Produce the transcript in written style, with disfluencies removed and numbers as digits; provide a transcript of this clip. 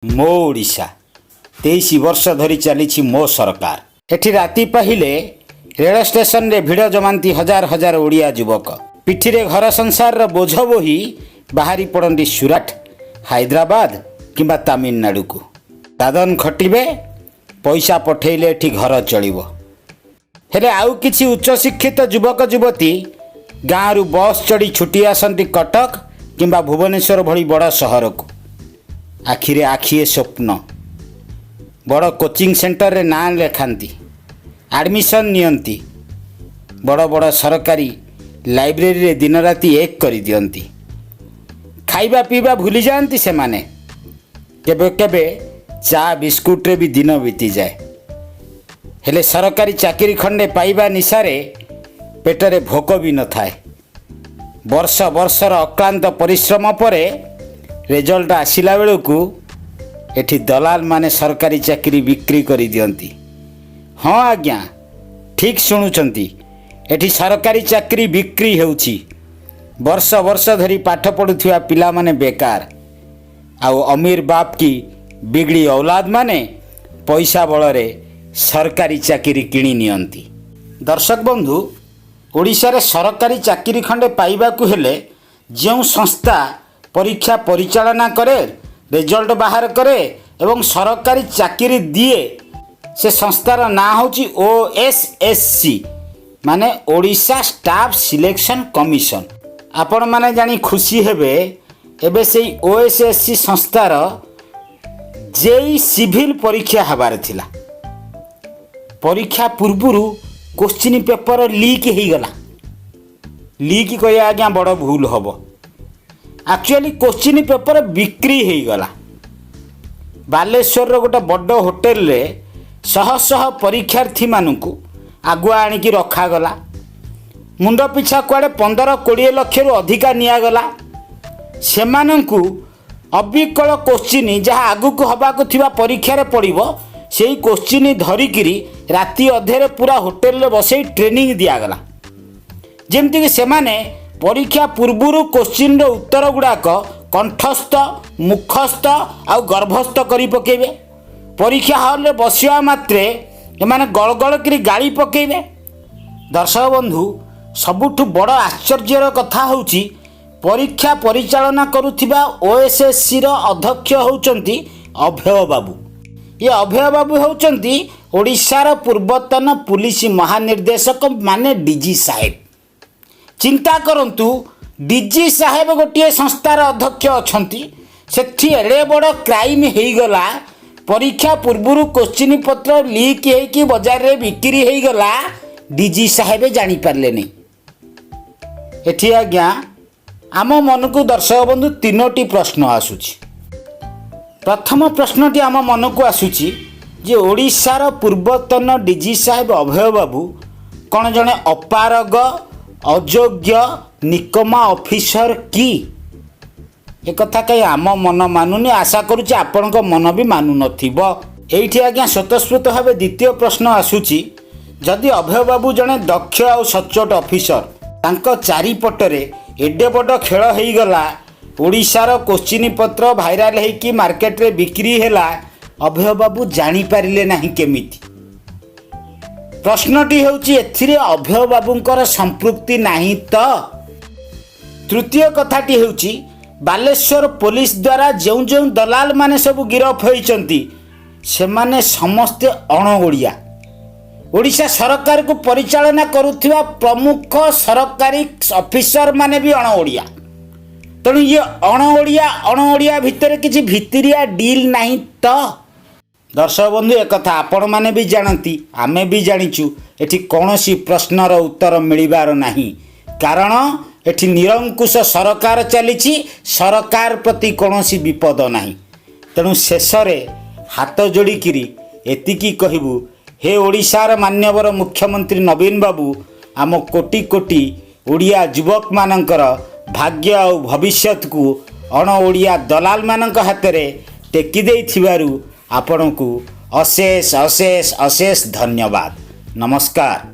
मो ओडिशा 23 वर्ष धरी चली मो सरकार। एठी राति पाहिले रेल स्टेशन रे भिड़ जमाती हजार हजार ओडिया युवक पिठी रे घर संसार रो बोझ बोही बाहरी पड़ती सुरत, हैदराबाद किंबा तमिलनाडु को। दादन खटिबे, पैसा पठेले एठी घर चलिबो। हेले आउ किछि उच्च शिक्षित युवक युवती गाँव रु बस चढ़ी छुटी आसती कटक किंबा भुवनेश्वर भली बड़ सहर को। आखिरे आखिए स्वप्न बड़ कोचिंग सेंटर रे नाम लेखांती, एडमिशन नियंती, बड़ बड़ सरकारी लाइब्रेरी रे दिन राति एक करी दियंती। खाइबा पीवा भूली जाती से माने, केबे केबे चा बिस्कुट रे भी दिन बीती जाए। हेले सरकारी चाकरी खंडे पाइबा निशारे पेटरे भोक भी न थाए। वर्ष वर्षर अक्लांत परिश्रम परे रिजल्ट आसिला बेलू एठी दलाल माने सरकारी चाकरी बिक्री करी दियंती। हाँ आज्ञा, ठीक शुणुचंती, एठी सरकारी चाकरी बिक्री हेउची। वर्ष वर्ष धरी पाठ पढ़ुथिबा पिला माने बेकार, आउ अमीर बाप की बिगड़ी औलाद माने पैसा बलरे सरकारी चाकरी किणी नियंती। दर्शक बंधु, ओडिशा रे सरकारी चाकरी खंडे पाइबाकू हेले जो संस्था परीक्षा परिचालना करे, रिजल्ट बाहर करे एवं सरकारी चाकरी दिए, से संस्थार ना होची OSSC माने ओडिशा स्टाफ सिलेक्शन कमिशन। आपण माने जानी खुशी हेबे, एबे सेई OSSC संस्थार जेई सिविल परीक्षा हबार थिला। परीक्षा पूर्वरु क्वेश्चन पेपर लीक हो गला। लीक कहे आज्ञा बड़ भूल हम। एक्चुअली क्वेश्चन पेपर बिक्री हो गला। बालेश्वर गोटे बड़ होटेल रे शह शह परीक्षार्थी मानू आगुआ आणिकी रखागला। मुंड पिछा कुआड़े 15-20 लक्ष रु अधिका निगला। सेमानंकु अबिकल क्वेश्चन जहाँ आगुक हबाकु थिबा परीक्षा रे पड़िबो, सेई क्वेश्चन धरिकिरी राति अधेरे पूरा होटेल रे बसई ट्रेनिंग दियागला। जेमती कि सेमाने परीक्षा पूर्वरु क्वेश्चन रो उत्तर गुड़ाक कंठस्थ, मुखस्थ आउ गर्भस्थ करी पकेबे। परीक्षा हॉल रे बसिया मात्रे एमाने गलगल करी गाड़ी पकेबे। दर्शक बंधु, सबुठु बड़ आश्चर्यर कथा होउची परीक्षा परिचालना करुथिबा OSSC रो अध्यक्ष होउचंती अभय बाबू। ये अभय बाबू होउचंती ओडिशार पूर्वतन पुलिस महानिर्देशक माने DG साहेब। चिंता करंतु, DG साहेब गोटे संस्थार अध्यक्ष अछंती, सेठी एड़े बड़ क्राइम हेगला। परीक्षा पूर्वरु क्वेश्चन पत्र लीक हेकी बाजार रे बिक्री हेगला, DG साहेब जानी पारले नहीं। एठी आज्ञा आम मन को दर्शक बंधु 3टी प्रश्न आसुची। प्रथम प्रश्नटी आम मन को आसुची जे ओडिशार पूर्वतन DG साहेब अभय बाबू कौन जड़े अपारग, अयोग्य, निकमा ऑफिसर की? एक कथा कहीं आम मन मानुनी। आशा करुच्ची आपण मन भी मानु नथिबो। एइठी आज्ञा स्वतःस्फूर्त भाव द्वितीय प्रश्न आसुची, जदि अभय बाबू जड़े दक्ष और सचोट ऑफिसर, तांको चारिपटरे एडे बड़ खेल होगला, ओडिशार क्वेश्चन पत्र भाइराल होगी मार्केट रे बिक्री हैला, अभय बाबू जानी पारिले नहीं केमिति? प्रश्नटी होउची एथिरे अभय बाबूंकर संपृक्ति नहीं तो? तृतीय कथाटी होउची बालेश्वर पुलिस द्वारा जो जो दलाल माने सब गिरफ होइचंती, सेमाने समस्ते अणओडिया। ओडिशा सरकार को परिचालना करुथिबा प्रमुख सरकारी ऑफिसर माने भी अणओडिया। तेणु ये अणओडिया भितर किसी भितरिया डील नहीं तो? दर्शक बंधु, एक कथा आपण माने भी जानती, आमे भी जानिचु, एठी कौनसी प्रश्नर उत्तर मिलिबार नहीं। कारण एठी निरंकुश सरकार चलीची, सरकार प्रति कौनसी विपद नहीं। तेणु शेष हाथ जोड़िकी एतिकी कहबू, हे ओडिशार मान्यवर मुख्यमंत्री नवीन बाबू, आम कोटी कोटी ओडिया युवक मानकर भाग्य और भविष्यत को अणओडिया दलाल मानक हाथ में टेकी देइथिबारु आपनकु अशेष अशेष अशेष धन्यवाद। नमस्कार।